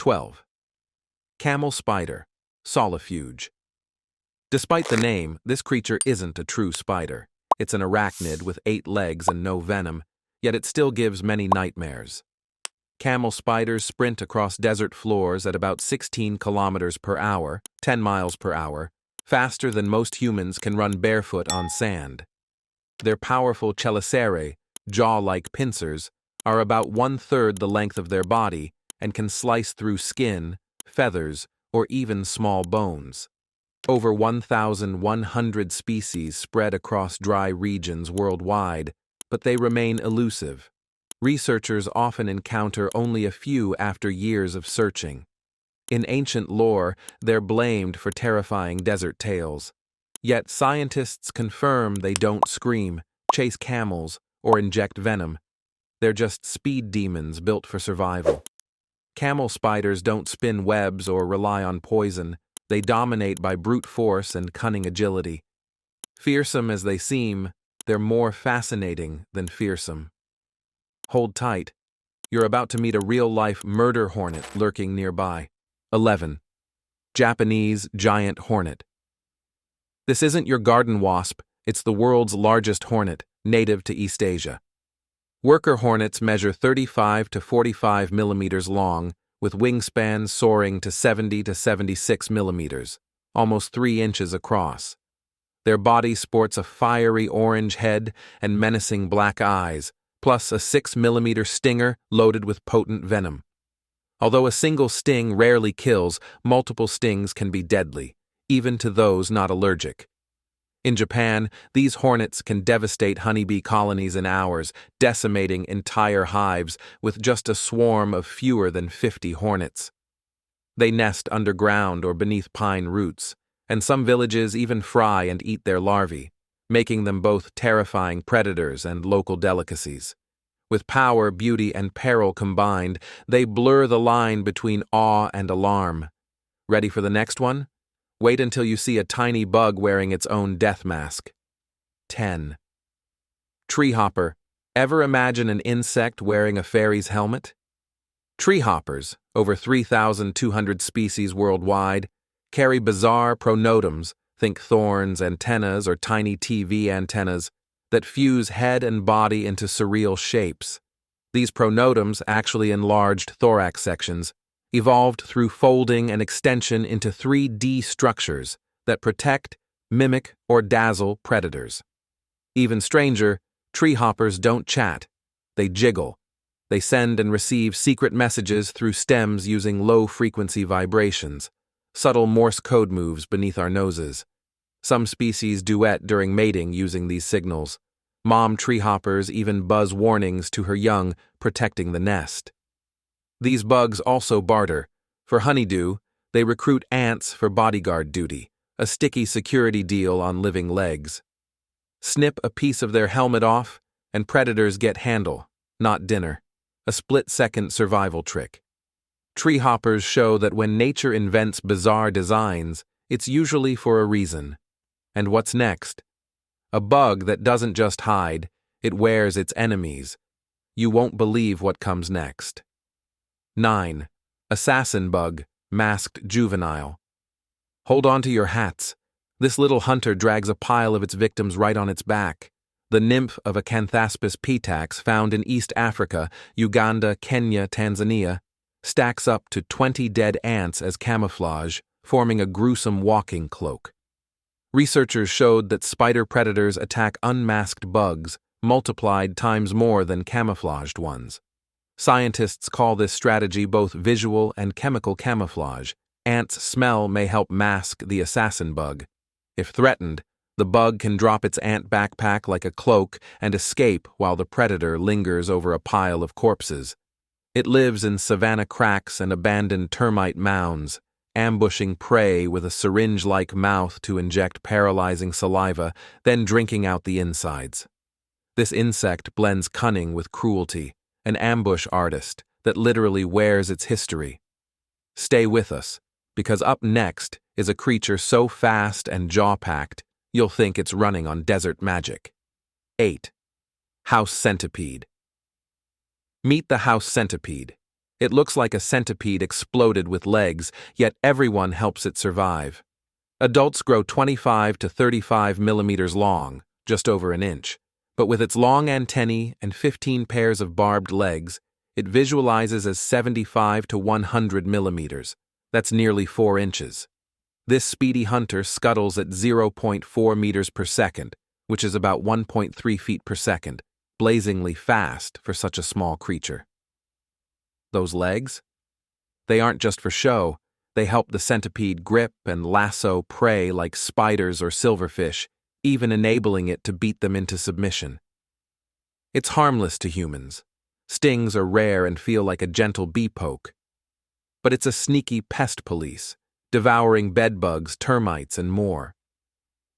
12. Camel spider, solifuge. Despite the name, this creature isn't a true spider. It's an arachnid with 8 legs and no venom, yet it still gives many nightmares. Camel spiders sprint across desert floors at about 16 kilometers per hour, 10 miles per hour, faster than most humans can run barefoot on sand. Their powerful chelicerae, jaw-like pincers, are about 1/3 the length of their body and can slice through skin, feathers, or even small bones. Over 1,100 species spread across dry regions worldwide, but they remain elusive. Researchers often encounter only a few after years of searching. In ancient lore, they're blamed for terrifying desert tales. Yet scientists confirm they don't scream, chase camels, or inject venom. They're just speed demons built for survival. Camel spiders don't spin webs or rely on poison. They dominate by brute force and cunning agility. Fearsome as they seem, they're more fascinating than fearsome. Hold tight. You're about to meet a real-life murder hornet lurking nearby. 11. Japanese giant hornet. This isn't your garden wasp, it's the world's largest hornet, native to East Asia. Worker hornets measure 35 to 45 millimeters long, with wingspans soaring to 70 to 76 millimeters, almost 3 inches across. Their body sports a fiery orange head and menacing black eyes, plus a 6-millimeter stinger loaded with potent venom. Although a single sting rarely kills, multiple stings can be deadly, even to those not allergic. In Japan, these hornets can devastate honeybee colonies in hours, decimating entire hives with just a swarm of fewer than 50 hornets. They nest underground or beneath pine roots, and some villages even fry and eat their larvae, making them both terrifying predators and local delicacies. With power, beauty, and peril combined, they blur the line between awe and alarm. Ready for the next one? Wait until you see a tiny bug wearing its own death mask. 10. Treehopper. Ever imagine an insect wearing a fairy's helmet? Treehoppers, over 3,200 species worldwide, carry bizarre pronotoms, think thorns, antennas, or tiny TV antennas, that fuse head and body into surreal shapes. These pronotoms, actually enlarged thorax sections, evolved through folding and extension into 3D structures that protect, mimic, or dazzle predators. Even stranger, treehoppers don't chat. They jiggle. They send and receive secret messages through stems using low-frequency vibrations, subtle Morse code moves beneath our noses. Some species duet during mating using these signals. Mom treehoppers even buzz warnings to her young, protecting the nest. These bugs also barter. For honeydew, they recruit ants for bodyguard duty, a sticky security deal on living legs. Snip a piece of their helmet off, and predators get handle, not dinner, a split-second survival trick. Treehoppers show that when nature invents bizarre designs, it's usually for a reason. And what's next? A bug that doesn't just hide, it wears its enemies. You won't believe what comes next. 9. Assassin bug, masked juvenile. Hold on to your hats. This little hunter drags a pile of its victims right on its back. The nymph of Acanthaspis petax, found in East Africa, Uganda, Kenya, Tanzania, stacks up to 20 dead ants as camouflage, forming a gruesome walking cloak. Researchers showed that spider predators attack unmasked bugs, multiplied times more than camouflaged ones. Scientists call this strategy both visual and chemical camouflage. Ants' smell may help mask the assassin bug. If threatened, the bug can drop its ant backpack like a cloak and escape while the predator lingers over a pile of corpses. It lives in savanna cracks and abandoned termite mounds, ambushing prey with a syringe-like mouth to inject paralyzing saliva, then drinking out the insides. This insect blends cunning with cruelty, an ambush artist that literally wears its history. Stay with us, because up next is a creature so fast and jaw-packed, you'll think it's running on desert magic. 8. House centipede. Meet the house centipede. It looks like a centipede exploded with legs, yet everyone helps it survive. Adults grow 25 to 35 millimeters long, just over an inch, but with its long antennae and 15 pairs of barbed legs, it visualizes as 75 to 100 millimeters. That's nearly 4 inches. This speedy hunter scuttles at 0.4 meters per second, which is about 1.3 feet per second, blazingly fast for such a small creature. Those legs? They aren't just for show. They help the centipede grip and lasso prey like spiders or silverfish, even enabling it to beat them into submission. It's harmless to humans. Stings are rare and feel like a gentle bee poke. But it's a sneaky pest police, devouring bedbugs, termites, and more.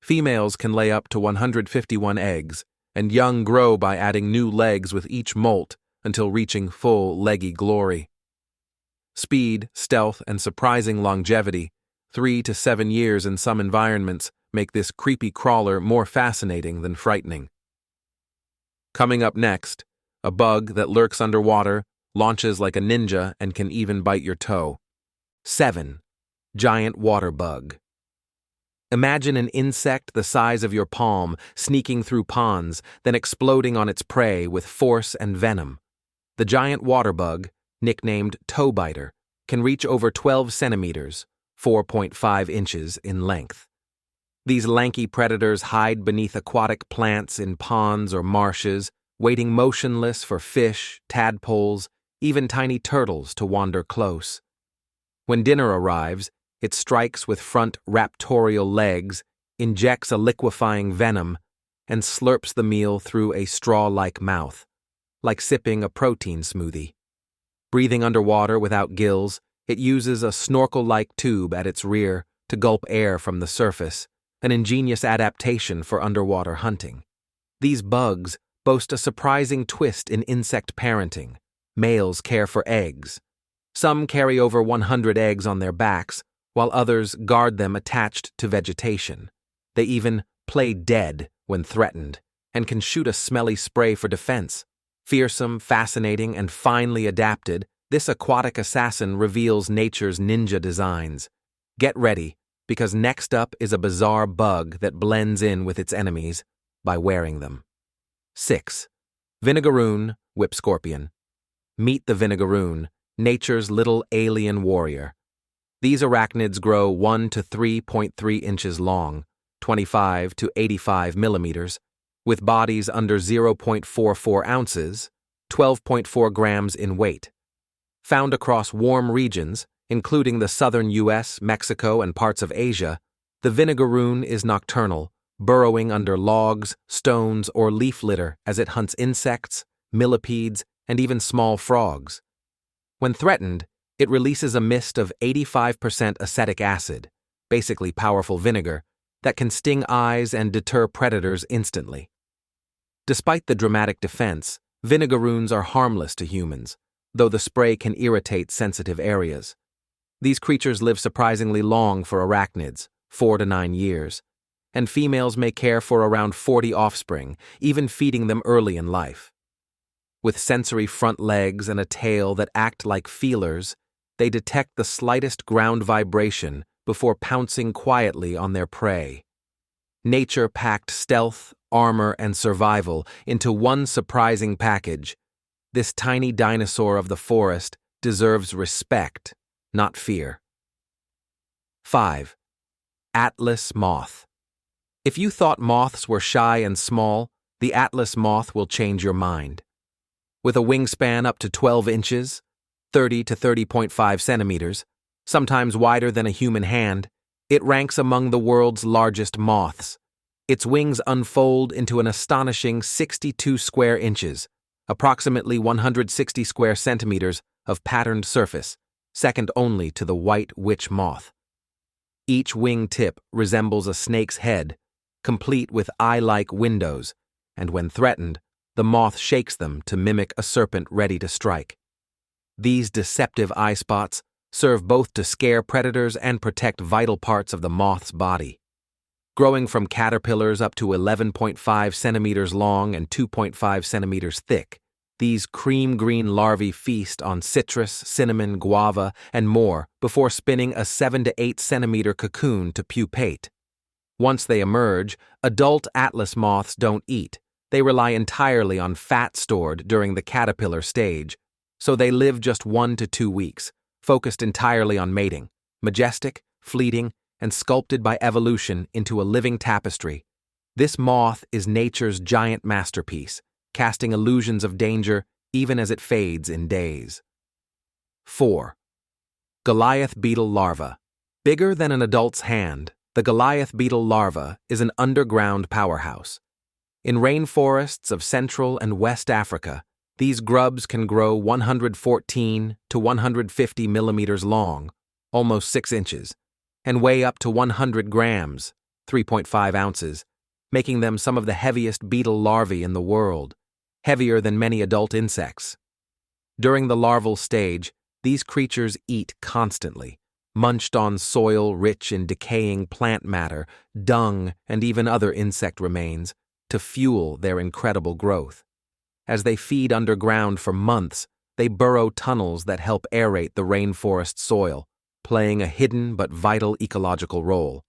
Females can lay up to 151 eggs, and young grow by adding new legs with each molt until reaching full leggy glory. Speed, stealth, and surprising longevity, 3 to 7 years in some environments, make this creepy crawler more fascinating than frightening. Coming up next, a bug that lurks underwater, launches like a ninja, and can even bite your toe. 7. Giant water bug. Imagine an insect the size of your palm sneaking through ponds, then exploding on its prey with force and venom. The giant water bug, nicknamed toe biter, can reach over 12 centimeters, 4.5 inches in length. These lanky predators hide beneath aquatic plants in ponds or marshes, waiting motionless for fish, tadpoles, even tiny turtles to wander close. When dinner arrives, it strikes with front raptorial legs, injects a liquefying venom, and slurps the meal through a straw-like mouth, like sipping a protein smoothie. Breathing underwater without gills, it uses a snorkel-like tube at its rear to gulp air from the surface, an ingenious adaptation for underwater hunting. These bugs boast a surprising twist in insect parenting. Males care for eggs. Some carry over 100 eggs on their backs, while others guard them attached to vegetation. They even play dead when threatened, and can shoot a smelly spray for defense. Fearsome, fascinating, and finely adapted, this aquatic assassin reveals nature's ninja designs. Get ready, because next up is a bizarre bug that blends in with its enemies by wearing them. 6. Vinegaroon whip scorpion. Meet the vinegaroon, nature's little alien warrior. These arachnids grow 1 to 3.3 inches long, 25 to 85 millimeters, with bodies under 0.44 ounces, 12.4 grams in weight. Found across warm regions, including the southern U.S., Mexico, and parts of Asia, the vinegaroon is nocturnal, burrowing under logs, stones, or leaf litter as it hunts insects, millipedes, and even small frogs. When threatened, it releases a mist of 85% acetic acid, basically powerful vinegar, that can sting eyes and deter predators instantly. Despite the dramatic defense, vinegaroons are harmless to humans, though the spray can irritate sensitive areas. These creatures live surprisingly long for arachnids, 4 to 9 years, and females may care for around 40 offspring, even feeding them early in life. With sensory front legs and a tail that act like feelers, they detect the slightest ground vibration before pouncing quietly on their prey. Nature packed stealth, armor, and survival into one surprising package. This tiny dinosaur of the forest deserves respect, not fear. 5. Atlas moth. If you thought moths were shy and small, the Atlas moth will change your mind. With a wingspan up to 12 inches, 30 to 30.5 centimeters, sometimes wider than a human hand, it ranks among the world's largest moths. Its wings unfold into an astonishing 62 square inches, approximately 160 square centimeters of patterned surface, second only to the white witch moth. Each wing tip resembles a snake's head, complete with eye-like windows, and when threatened, the moth shakes them to mimic a serpent ready to strike. These deceptive eye spots serve both to scare predators and protect vital parts of the moth's body. Growing from caterpillars up to 11.5 centimeters long and 2.5 centimeters thick, These cream-green larvae feast on citrus, cinnamon, guava, and more before spinning a 7 to 8 centimeter cocoon to pupate. Once they emerge, adult atlas moths don't eat. They rely entirely on fat stored during the caterpillar stage, so they live just 1 to 2 weeks, focused entirely on mating, majestic, fleeting, and sculpted by evolution into a living tapestry. This moth is nature's giant masterpiece, casting illusions of danger even as it fades in days. 4. Goliath beetle larva. Bigger than an adult's hand, the Goliath beetle larva is an underground powerhouse. In rainforests of Central and West Africa, these grubs can grow 114 to 150 millimeters long, almost 6 inches, and weigh up to 100 grams, 3.5 ounces, making them some of the heaviest beetle larvae in the world, heavier than many adult insects. During the larval stage, these creatures eat constantly, munched on soil rich in decaying plant matter, dung, and even other insect remains, to fuel their incredible growth. As they feed underground for months, they burrow tunnels that help aerate the rainforest soil, playing a hidden but vital ecological role.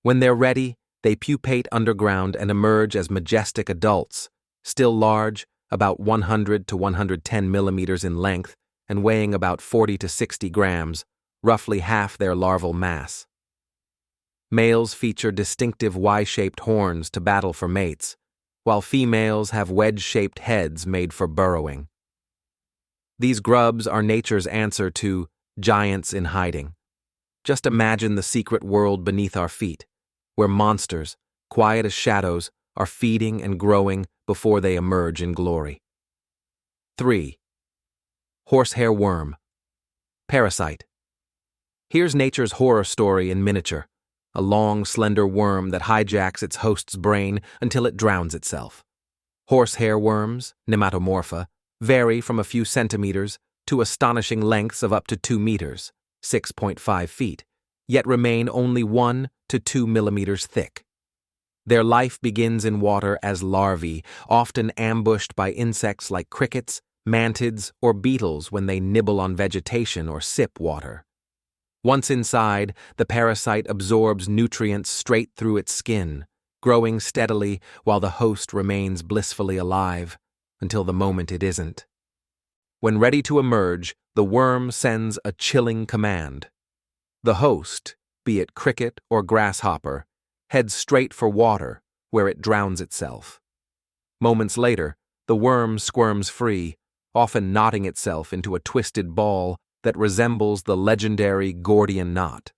When they're ready, they pupate underground and emerge as majestic adults, still large, about 100 to 110 millimeters in length, and weighing about 40 to 60 grams, roughly half their larval mass. Males feature distinctive Y-shaped horns to battle for mates, while females have wedge-shaped heads made for burrowing. These grubs are nature's answer to giants in hiding. Just imagine the secret world beneath our feet, where monsters, quiet as shadows, are feeding and growing before they emerge in glory. 3. Horsehair worm. Parasite. Here's nature's horror story in miniature, a long, slender worm that hijacks its host's brain until it drowns itself. Horsehair worms, nematomorpha, vary from a few centimeters to astonishing lengths of up to 2 meters, 6.5 feet, yet remain only 1 to 2 millimeters thick. Their life begins in water as larvae, often ambushed by insects like crickets, mantids, or beetles when they nibble on vegetation or sip water. Once inside, the parasite absorbs nutrients straight through its skin, growing steadily while the host remains blissfully alive, until the moment it isn't. When ready to emerge, the worm sends a chilling command. The host, be it cricket or grasshopper, heads straight for water, where it drowns itself. Moments later, the worm squirms free, often knotting itself into a twisted ball that resembles the legendary Gordian knot.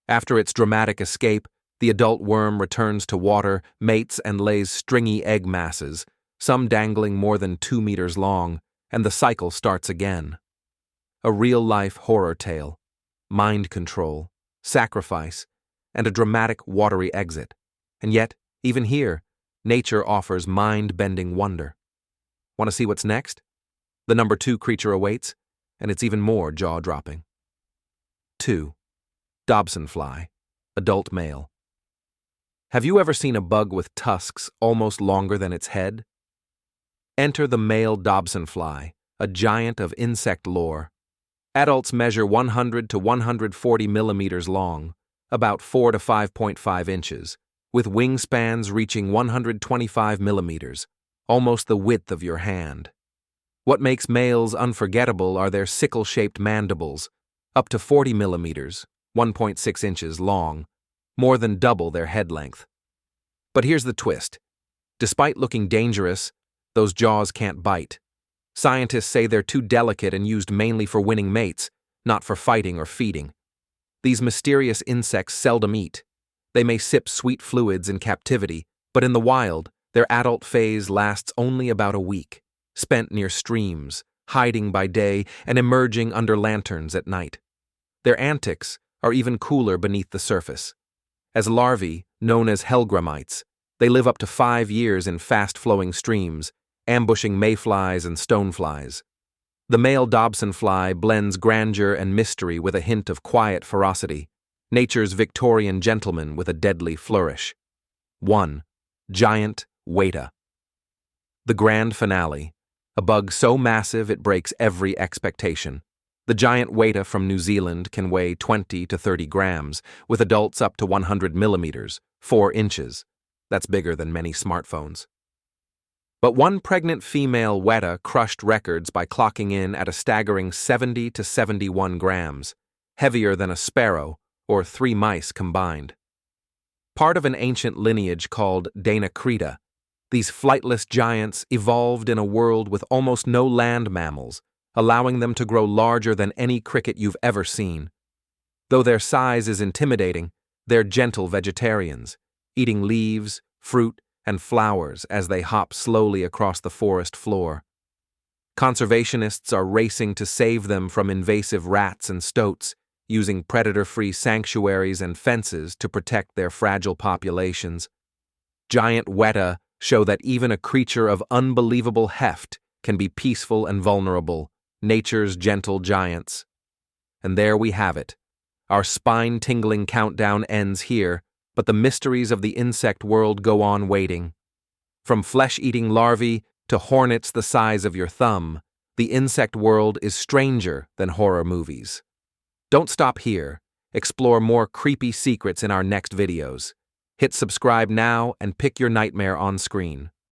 After its dramatic escape, the adult worm returns to water, mates, and lays stringy egg masses, some dangling more than 2 meters long, and the cycle starts again. A real-life horror tale, mind control, sacrifice, and a dramatic watery exit. And yet, even here, nature offers mind-bending wonder. Want to see what's next? The number 2 creature awaits, and it's even more jaw-dropping. 2. Dobson fly, adult male. Have you ever seen a bug with tusks almost longer than its head? Enter the male Dobson fly, a giant of insect lore. Adults measure 100 to 140 millimeters long, about 4 to 5.5 inches, with wingspans reaching 125 millimeters, almost the width of your hand. What makes males unforgettable are their sickle-shaped mandibles, up to 40 millimeters, 1.6 inches long, more than double their head length. But here's the twist. Despite looking dangerous, those jaws can't bite. Scientists say they're too delicate and used mainly for winning mates, not for fighting or feeding. These mysterious insects seldom eat. They may sip sweet fluids in captivity, but in the wild, their adult phase lasts only about a week, spent near streams, hiding by day and emerging under lanterns at night. Their antics are even cooler beneath the surface. As larvae, known as hellgramites, they live up to 5 years in fast-flowing streams, ambushing mayflies and stoneflies. The male Dobson fly blends grandeur and mystery with a hint of quiet ferocity, nature's Victorian gentleman with a deadly flourish. 1. Giant Weta. The grand finale, a bug so massive it breaks every expectation. The giant weta from New Zealand can weigh 20 to 30 grams, with adults up to 100 millimeters, 4 inches. That's bigger than many smartphones. But one pregnant female weta crushed records by clocking in at a staggering 70 to 71 grams, heavier than a sparrow or 3 mice combined. Part of an ancient lineage called Danacrita, these flightless giants evolved in a world with almost no land mammals, allowing them to grow larger than any cricket you've ever seen. Though their size is intimidating, they're gentle vegetarians, eating leaves, fruit, and flowers as they hop slowly across the forest floor. Conservationists are racing to save them from invasive rats and stoats, using predator-free sanctuaries and fences to protect their fragile populations. Giant weta show that even a creature of unbelievable heft can be peaceful and vulnerable, nature's gentle giants. And there we have it. Our spine-tingling countdown ends here, but the mysteries of the insect world go on waiting. From flesh-eating larvae to hornets the size of your thumb, the insect world is stranger than horror movies. Don't stop here. Explore more creepy secrets in our next videos. Hit subscribe now and pick your nightmare on screen.